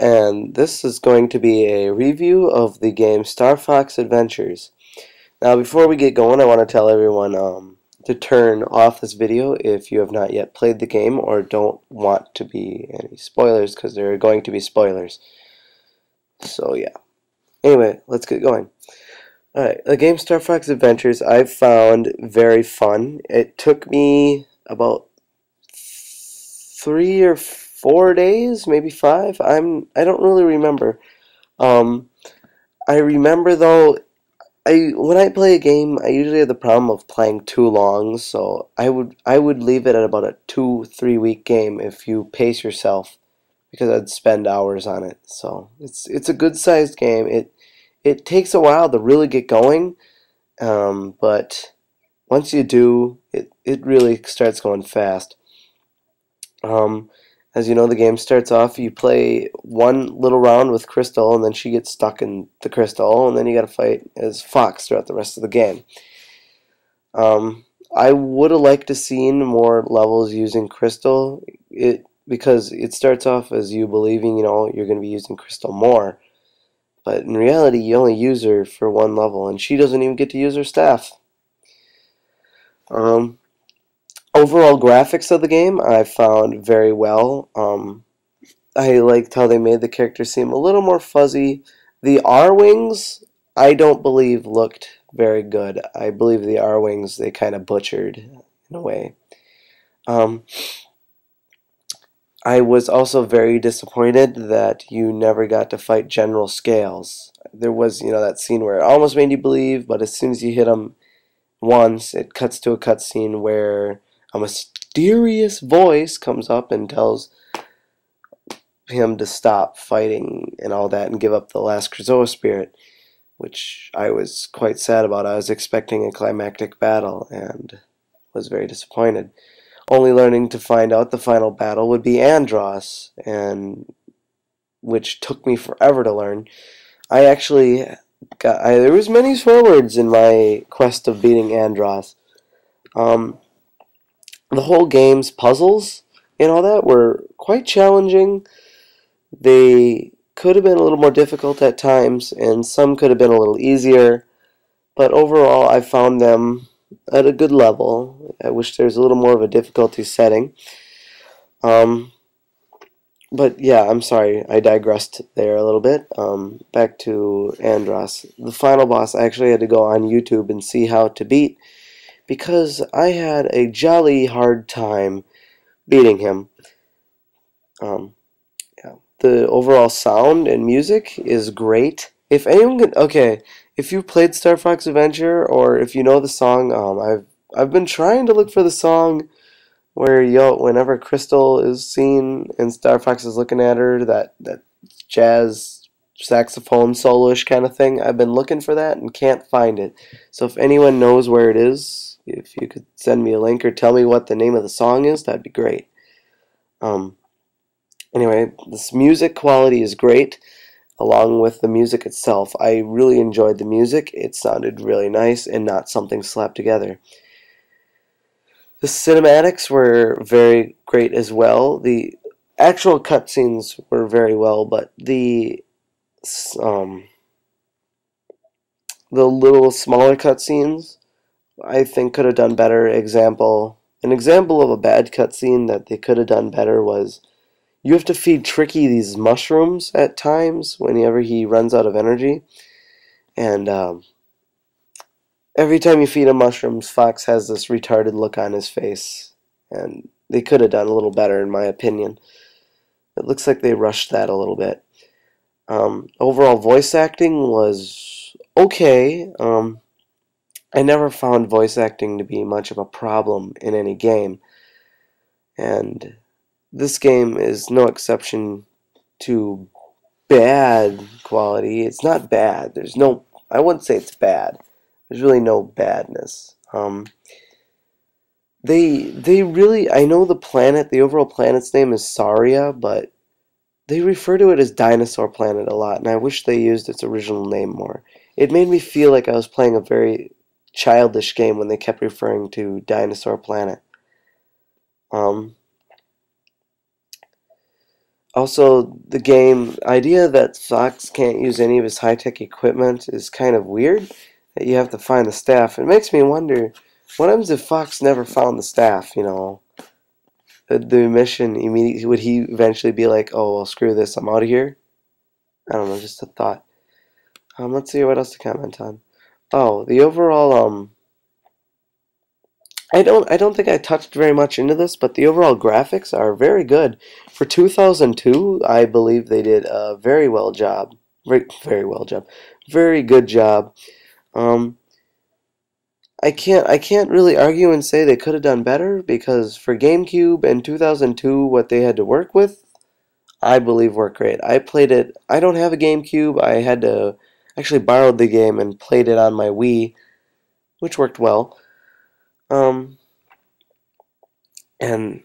and this is going to be a review of the game Starfox Adventures. Now before we get going, I want to tell everyone to turn off this video if you have not yet played the game or don't want to be any spoilers, because there are going to be spoilers. So yeah. Anyway, let's get going. Alright, the game Starfox Adventures I've found very fun. It took me about 3 or 4 days, maybe 5. I don't really remember. I remember though, when I play a game, I usually have the problem of playing too long, so I would leave it at about a 2-3 week game if you pace yourself, because I'd spend hours on it. So it's a good sized game. It takes a while to really get going, but once you do, it really starts going fast. As you know, the game starts off, you play one little round with Crystal, and then she gets stuck in the crystal, and then you gotta fight as Fox throughout the rest of the game. I would have liked to seen more levels using Crystal, because it starts off as you believing, you're gonna be using Crystal more, but in reality, you only use her for one level, and she doesn't even get to use her staff. Overall graphics of the game I found very well. I liked how they made the characters seem a little more fuzzy. The R-Wings, I don't believe looked very good. I believe the R-Wings they kind of butchered in a way. I was also very disappointed that you never got to fight General Scales. There was, that scene where it almost made you believe, but as soon as you hit him once, it cuts to a cutscene where a mysterious voice comes up and tells him to stop fighting and all that and give up the last Krazoa spirit, which I was quite sad about. I was expecting a climactic battle and was very disappointed. Only learning to find out the final battle would be Andros, and which took me forever to learn. I actually there was many swear in my quest of beating Andros. The whole game's puzzles and all that were quite challenging. They could have been a little more difficult at times, and some could have been a little easier, but overall I found them at a good level. I wish there was a little more of a difficulty setting. But yeah, I'm sorry, I digressed there a little bit. Back to Andros. The final boss, I actually had to go on YouTube and see how to beat, because I had a jolly hard time beating him. Yeah. The overall sound and music is great. If anyone can, okay, if you've played Star Fox Adventure, or if you know the song, I've been trying to look for the song where whenever Crystal is seen and Star Fox is looking at her, that jazz saxophone solo-ish kind of thing. I've been looking for that and can't find it. So if anyone knows where it is, if you could send me a link or tell me what the name of the song is, that'd be great. Anyway, this music quality is great, along with the music itself. I really enjoyed the music. It sounded really nice and not something slapped together. The cinematics were very great as well. The actual cutscenes were very well, but the little smaller cutscenes I think could have done better. An example of a bad cutscene that they could have done better was you have to feed Tricky these mushrooms at times whenever he runs out of energy, and every time you feed him mushrooms, Fox has this retarded look on his face, and they could have done a little better in my opinion. It looks like they rushed that a little bit. Overall voice acting was okay. I never found voice acting to be much of a problem in any game, and this game is no exception to bad quality. It's not bad. I wouldn't say it's bad. There's really no badness. They really, I know the overall planet's name is Saria, but they refer to it as Dinosaur Planet a lot, and I wish they used its original name more. It made me feel like I was playing a very childish game when they kept referring to Dinosaur Planet. Also, the game idea that Fox can't use any of his high-tech equipment is kind of weird. That you have to find the staff. It makes me wonder, what happens if Fox never found the staff? You know, the mission immediately, would he eventually be like, "Oh, well, screw this, I'm out of here"? I don't know, just a thought. Let's see what else to comment on. Oh, the overall I don't think I touched very much into this, but the overall graphics are very good. For 2002, I believe they did a very well job. Very well job. Very good job. Um, I can't really argue and say they could have done better because for GameCube and 2002, what they had to work with, I believe worked great. I played it. I don't have a GameCube. I had to actually borrowed the game and played it on my Wii, which worked well. Um, and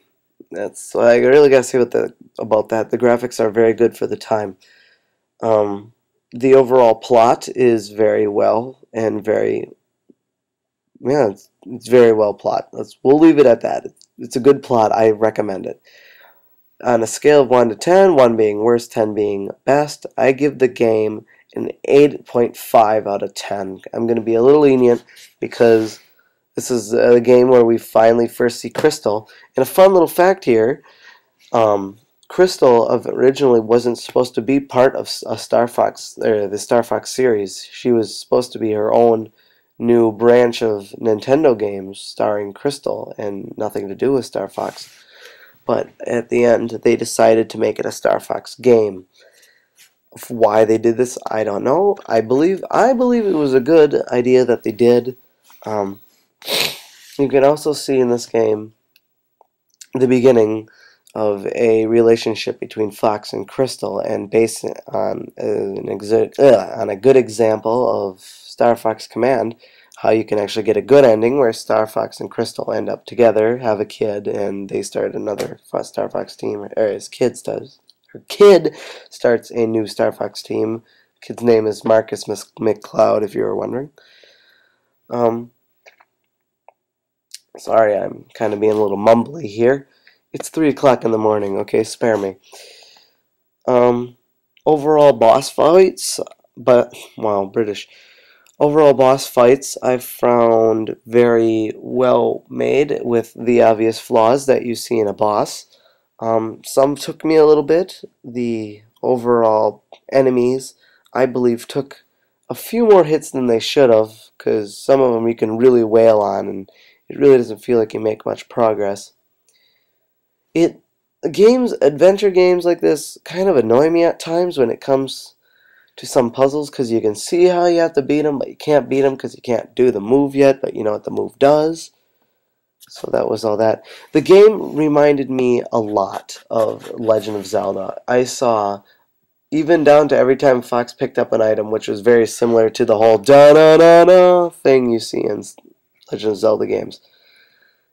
that's I really gotta say about that. The graphics are very good for the time. Um, the overall plot is very well and very yeah, it's very well plot. We'll leave it at that. It's a good plot. I recommend it. On a scale of 1 to 10, 1 being worst, 10 being best, I give the game an 8.5 out of 10. I'm going to be a little lenient because this is a game where we finally first see Crystal. And a fun little fact here, Crystal originally wasn't supposed to be part of a the Starfox series. She was supposed to be her own new branch of Nintendo games starring Crystal and nothing to do with Starfox. But at the end, they decided to make it a Starfox game. Why they did this, I don't know. I believe it was a good idea that they did. Um, you can also see in this game the beginning of a relationship between Fox and Crystal, and based on on a good example of Star Fox Command, how you can actually get a good ending where Star Fox and Crystal end up together, have a kid, and they start another Star Fox team, or his kid does. Her kid starts a new Star Fox team. Kid's name is Marcus McCloud, if you were wondering. Sorry, I'm kind of being a little mumbly here. It's 3 o'clock in the morning, okay? Spare me. Overall boss fights, but, well, British. Overall boss fights I've found very well made with the obvious flaws that you see in a boss. Some took me a little bit. The overall enemies, I believe, took a few more hits than they should have, because some of them you can really wail on, and it really doesn't feel like you make much progress. Adventure games like this kind of annoy me at times when it comes to some puzzles, because you can see how you have to beat them, but you can't beat them because you can't do the move yet, but you know what the move does. So that was all that. The game reminded me a lot of Legend of Zelda. I saw, even down to every time Fox picked up an item, which was very similar to the whole da-na-na-na thing you see in Legend of Zelda games.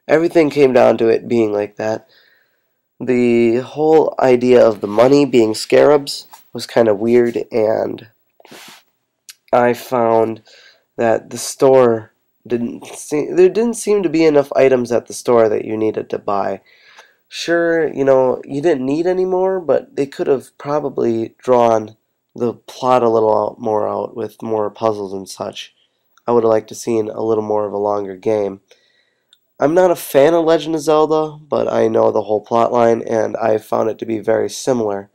Everything came down to it being like that. The whole idea of the money being scarabs was kind of weird, and I found that the store there didn't seem to be enough items at the store that you needed to buy. Sure, you know, you didn't need any more, but they could have probably drawn the plot a little more out with more puzzles and such. I would have liked to seen a little more of a longer game. I'm not a fan of Legend of Zelda, but I know the whole plot line, and I found it to be very similar.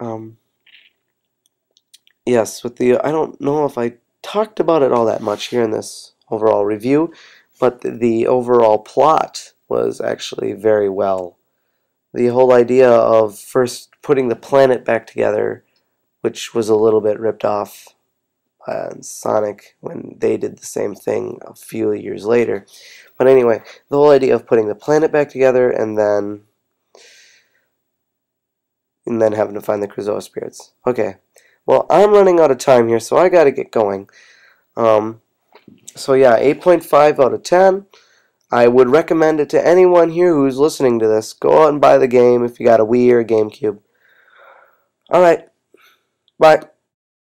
Um, yes, I don't know if I talked about it all that much here in this overall review, but the overall plot was actually very well. The whole idea of first putting the planet back together, which was a little bit ripped off on Sonic when they did the same thing a few years later. But anyway, the whole idea of putting the planet back together and then having to find the Krazoa spirits. Okay, well, I'm running out of time here, so I gotta get going. So yeah, 8.5 out of 10. I would recommend it to anyone here who's listening to this. Go out and buy the game if you got a Wii or a GameCube. Alright, bye.